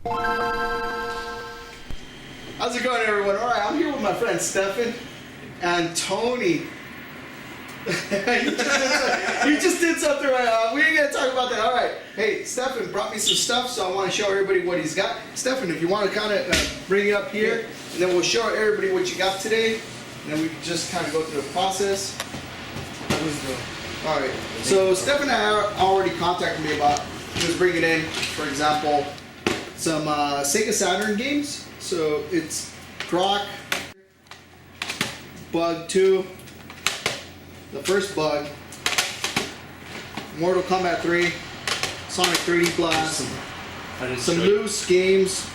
How's it going, everyone? All right, I'm here with my friend Stefan and Tony. you just did something right. We ain't gonna talk about that. All right. Hey, Stefan brought me some stuff, so I want to show everybody what he's got. Stefan, if you want to kind of bring it up here, and then we'll show everybody what you got today, and then we can just kind of go through the process. All right. So Stefan already contacted me about just bringing in, for example, some SEGA Saturn games. So it's Grok, Bug 2, the first Bug, Mortal Kombat 3, Sonic 3D Blast, some loose games,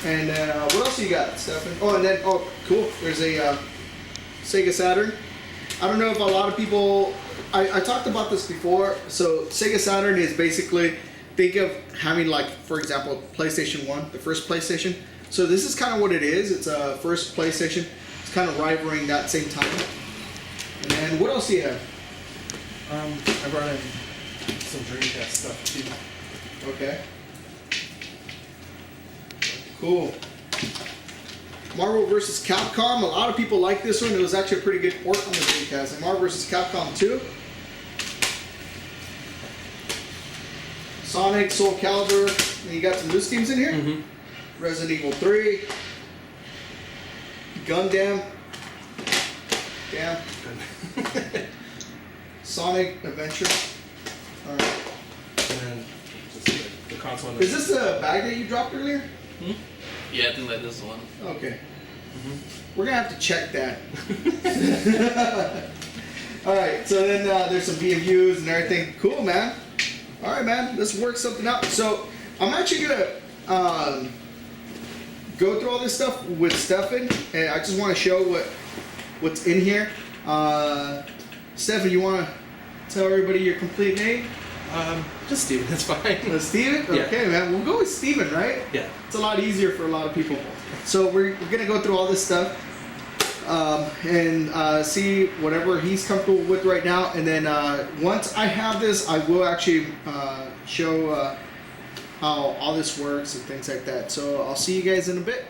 and then what else you got, Stefan? Oh, and then, oh, cool, there's a SEGA Saturn. I don't know if a lot of people, I talked about this before. So SEGA Saturn is basically, think of having, like, for example, PlayStation 1, the first PlayStation. So this is kind of what it is. It's a first PlayStation. It's kind of rivaling that same time. And then what else do you have? I brought in some Dreamcast stuff too. Okay. Cool. Marvel vs. Capcom. A lot of people like this one. It was actually a pretty good port on the Dreamcast. And Marvel vs. Capcom 2. Sonic, Soul Calibur. And you got some loose games in here. Mm-hmm. Resident Evil 3. Gundam. Damn. Sonic Adventure. Alright. And then just the console. Is this the bag that you dropped earlier? Hmm? Yeah, I think that is the one. Okay. Mm-hmm. We're gonna have to check that. Alright, so then there's some BMUs and everything. Cool, man. Alright, man. Let's work something out. So I'm actually gonna go through all this stuff with Stefan, and I just want to show what's in here. Stefan, you want to tell everybody your complete name? Just Steven, that's fine. Steven? Yeah. Okay, man. We'll go with Steven, right? Yeah. It's a lot easier for a lot of people. So we're going to go through all this stuff and see whatever he's comfortable with right now. And then once I have this, I will actually show how all this works and things like that. So I'll see you guys in a bit.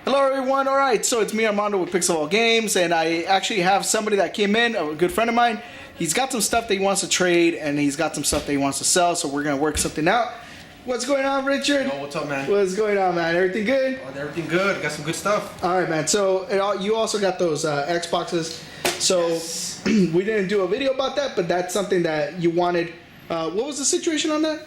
Hello everyone, alright, so it's me Armando with Pixel Games, and I actually have somebody that came in, a good friend of mine. He's got some stuff that he wants to trade, and he's got some stuff that he wants to sell, so we're going to work something out. What's going on, Richard? Yo, what's up, man? What's going on, man? Everything good? Oh, everything good. Got some good stuff. Alright, man, so you also got those Xboxes, so yes. We didn't do a video about that, but that's something that you wanted. What was the situation on that?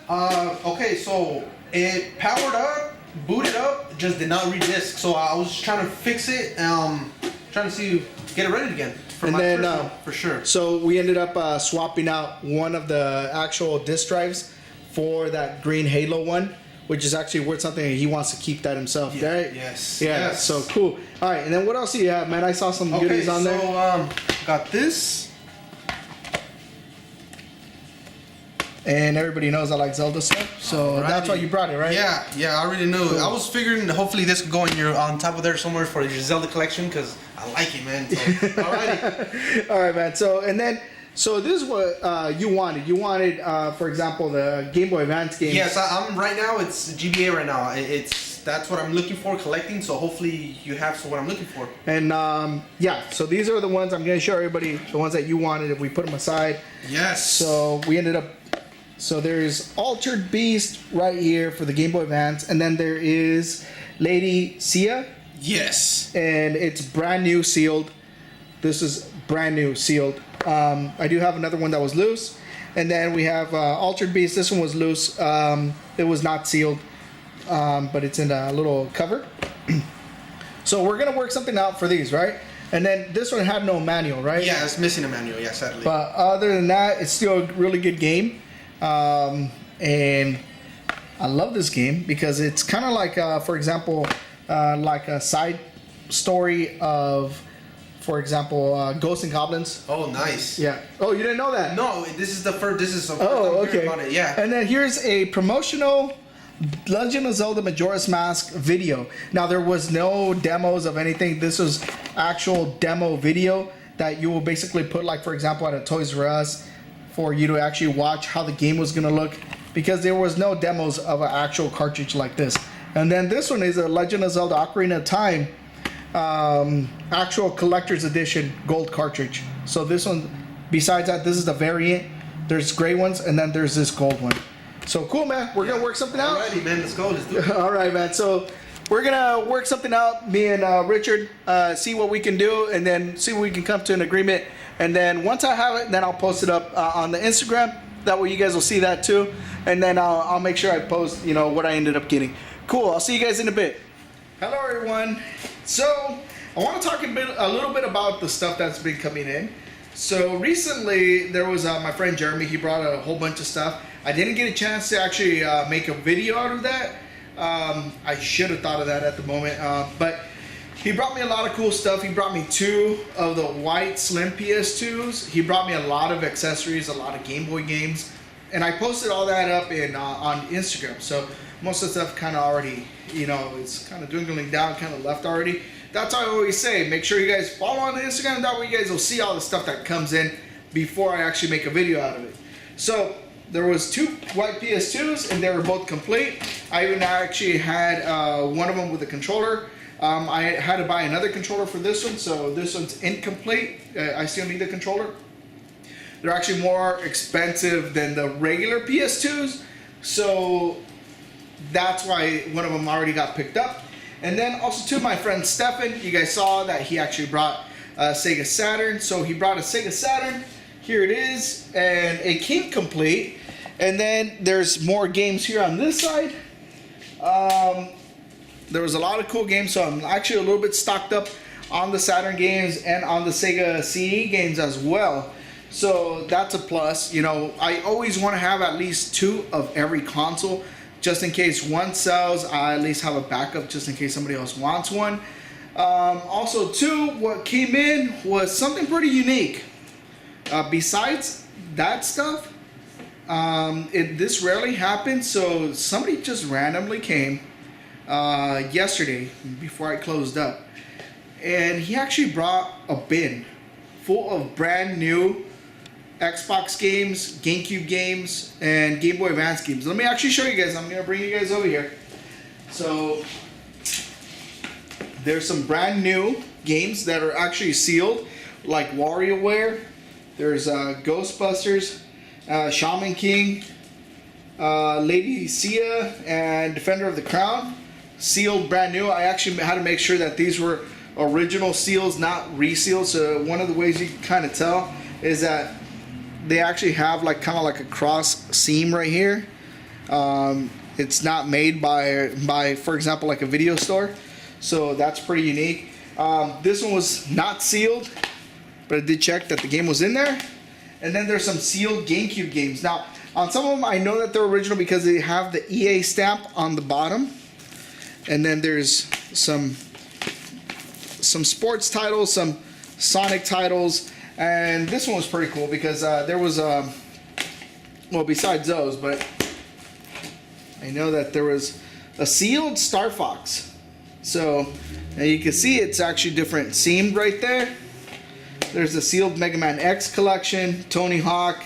Okay, so it powered up, booted up, just did not read disk. So I was trying to fix it, trying to see, get it ready again. For and my then, personal, for sure. So we ended up swapping out one of the actual disk drives for that green Halo one, which is actually worth something. He wants to keep that himself, yeah, right? Yes. Yeah. Yes. So cool. All right, and then what else do you have, man? I saw some goodies on there. So got this. And everybody knows I like Zelda stuff, so that's why you brought it, right? Yeah, I already knew. Cool. I was figuring hopefully this could go on top of there somewhere for your Zelda collection because I like it, man. So, alrighty. All right, man. So so this is what you wanted. You wanted, for example, the Game Boy Advance game. Yes, I'm right now. It's GBA right now. That's what I'm looking for collecting. So hopefully you have what I'm looking for. And yeah, so these are the ones I'm going to show everybody. The ones that you wanted. If we put them aside. Yes. So we ended up. So there's Altered Beast right here for the Game Boy Advance, and then there is Lady Sia. Yes. And it's brand new sealed. This is brand new sealed. I do have another one that was loose, and then we have Altered Beast. This one was loose. It was not sealed, but it's in a little cover. So we're gonna work something out for these, right? And then this one had no manual, right? Yeah, it's missing a manual. Yeah, sadly. But other than that, it's still a really good game. And I love this game because it's kind of like, for example, like a side story of, for example, Ghosts and Goblins. Oh, nice. Yeah. Oh, you didn't know that? No, this is the first. This is the first Oh, time hearing okay. about it. Yeah. And then here's a promotional Legend of Zelda Majora's Mask video. Now there was no demos of anything. This was actual demo video that you will basically put, like, for example, at a Toys R Us for you to actually watch how the game was gonna look. because there was no demos of an actual cartridge like this. And then this one is a Legend of Zelda Ocarina of Time actual collector's edition gold cartridge. So this one, besides that, this is the variant. There's gray ones, and then there's this gold one. So cool, man. We're gonna work something out. Alrighty, man. Let's go. Let's do it. All right, man. So we're gonna work something out. Me and Richard, see what we can do, and then see what we can come to an agreement. And then once I have it, then I'll post it up on the Instagram. That way you guys will see that too. And then I'll make sure I post, what I ended up getting. Cool. I'll see you guys in a bit. Hello, everyone. So I want to talk a little bit about the stuff that's been coming in. So recently there was my friend Jeremy. He brought a whole bunch of stuff. I didn't get a chance to actually make a video out of that. I should have thought of that at the moment, but he brought me a lot of cool stuff. He brought me 2 of the white slim PS2s. He brought me a lot of accessories, a lot of Game Boy games, and I posted all that up on Instagram. So most of the stuff kind of already, it's kind of dwindling down, kind of left already. That's why I always say, make sure you guys follow on the Instagram. That way you guys will see all the stuff that comes in before I actually make a video out of it. So there was 2 white PS2s, and they were both complete. I even actually had one of them with a controller. I had to buy another controller for this one, so this one's incomplete. I still need the controller. They're actually more expensive than the regular PS2s, so that's why one of them already got picked up. And then also to my friend Stefan, you guys saw that he actually brought a SEGA Saturn. So he brought a SEGA Saturn. Here it is, and it came complete. And then there's more games here on this side. There was a lot of cool games, so I'm actually a little bit stocked up on the Saturn games and on the Sega CE games as well. So that's a plus. I always want to have at least 2 of every console, just in case one sells. I at least have a backup just in case somebody else wants one. Also, too, what came in was something pretty unique. Besides that stuff, this rarely happens. So somebody just randomly came yesterday before I closed up, and he actually brought a bin full of brand new Xbox games, GameCube games, and Game Boy Advance games. Let me actually show you guys. I'm going to bring you guys over here. So there's some brand new games that are actually sealed, like WarioWare. There's Ghostbusters, Shaman King, Lady Sia, and Defender of the Crown. Sealed brand new. I actually had to make sure that these were original seals, not resealed. So one of the ways you can kind of tell is that they actually have kind of like a cross seam right here. It's not made by, for example, like a video store. So that's pretty unique. This one was not sealed, but I did check that the game was in there. And then there's some sealed GameCube games. Now, on some of them, I know that they're original because they have the EA stamp on the bottom. And then there's some sports titles, some Sonic titles. And this one was pretty cool because there was, well, besides those, but I know that there was a sealed Star Fox. So now you can see it's actually different seamed right there. There's a sealed Mega Man X collection, Tony Hawk,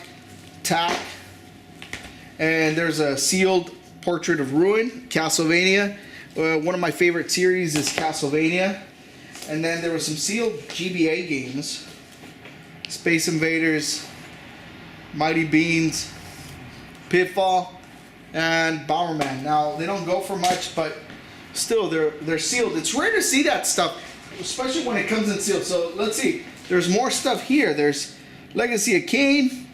TAC, and there's a sealed Portrait of Ruin, Castlevania. One of my favorite series is Castlevania. And then there were some sealed GBA games, Space Invaders, Mighty Beans, Pitfall, and Bomberman. Now they don't go for much, but still they're sealed. It's rare to see that stuff, especially when it comes in sealed. So let's see. There's more stuff here. There's Legacy of Kain.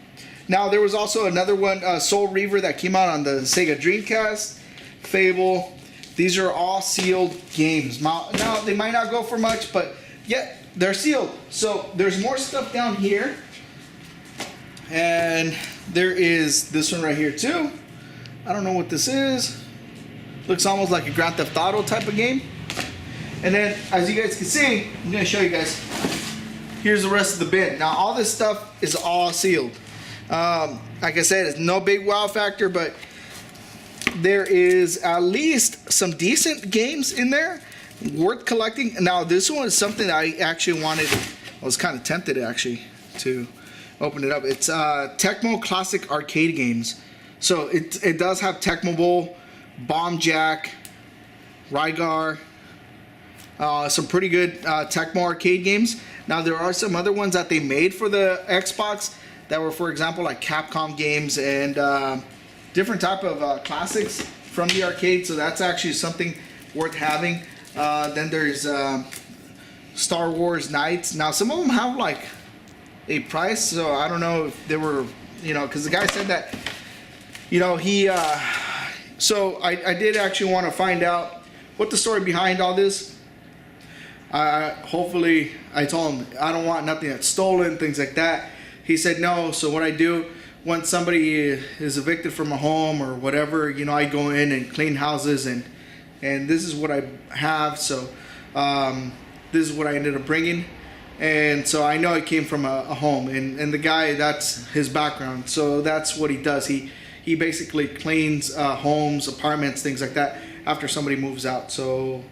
Now there was also another one, Soul Reaver, that came out on the Sega Dreamcast. Fable. These are all sealed games. Now they might not go for much, but yeah, they're sealed. So there's more stuff down here. And there is this one right here too. I don't know what this is. Looks almost like a Grand Theft Auto type of game. And then, as you guys can see, I'm going to show you guys. Here's the rest of the bin. Now all this stuff is all sealed. Like I said, it's no big wow factor, but there is at least some decent games in there worth collecting. Now this one is something I actually wanted. I was kind of tempted actually to open it up. It's Tecmo Classic Arcade Games. So it does have Tecmo Bowl, Bomb Jack, Rygar, some pretty good Tecmo arcade games. Now there are some other ones that they made for the Xbox that were, for example, like Capcom games and different type of classics from the arcade. So that's actually something worth having. Then there's Star Wars Knights. Now some of them have like a price, so I don't know if they were, you know, because the guy said that, you know, he. So I did actually want to find out what the story behind all this. Hopefully, I told him I don't want nothing that's stolen, things like that. He said no. So what I do, once somebody is evicted from a home or whatever, you know, I go in and clean houses, and this is what I have. So this is what I ended up bringing, and so I know it came from a home, and the guy, that's his background. So that's what he does. He basically cleans homes, apartments, things like that after somebody moves out. So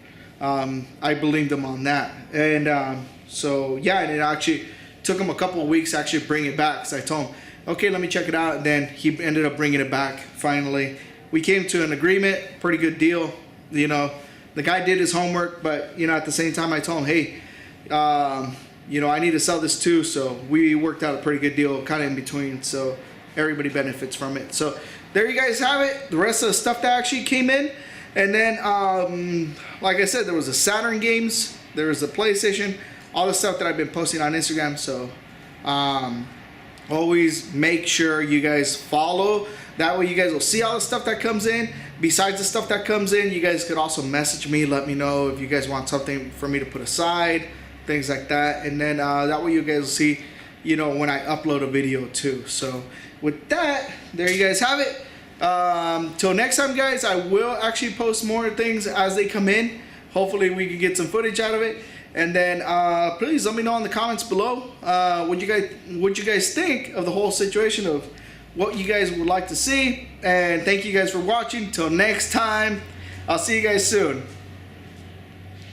I believed him on that, and so yeah, and it actually took him a couple of weeks to actually bring it back. So I told him, okay, let me check it out, and then he ended up bringing it back. Finally, we came to an agreement, pretty good deal. You know, the guy did his homework, but you know, at the same time, I told him, hey, you know, I need to sell this too. So we worked out a pretty good deal, kind of in between. So everybody benefits from it. So there you guys have it. The rest of the stuff that actually came in. And then, like I said, there was the Saturn games, there was the PlayStation, all the stuff that I've been posting on Instagram. So always make sure you guys follow. That way you guys will see all the stuff that comes in. Besides the stuff that comes in, you guys could also message me, let me know if you guys want something for me to put aside, things like that. And then that way you guys will see, you know, when I upload a video too. So with that, there you guys have it. Till next time, guys, I will actually post more things as they come in. Hopefully we can get some footage out of it. And then please let me know in the comments below what you guys think of the whole situation, of what you guys would like to see. And thank you guys for watching. Till next time, I'll see you guys soon.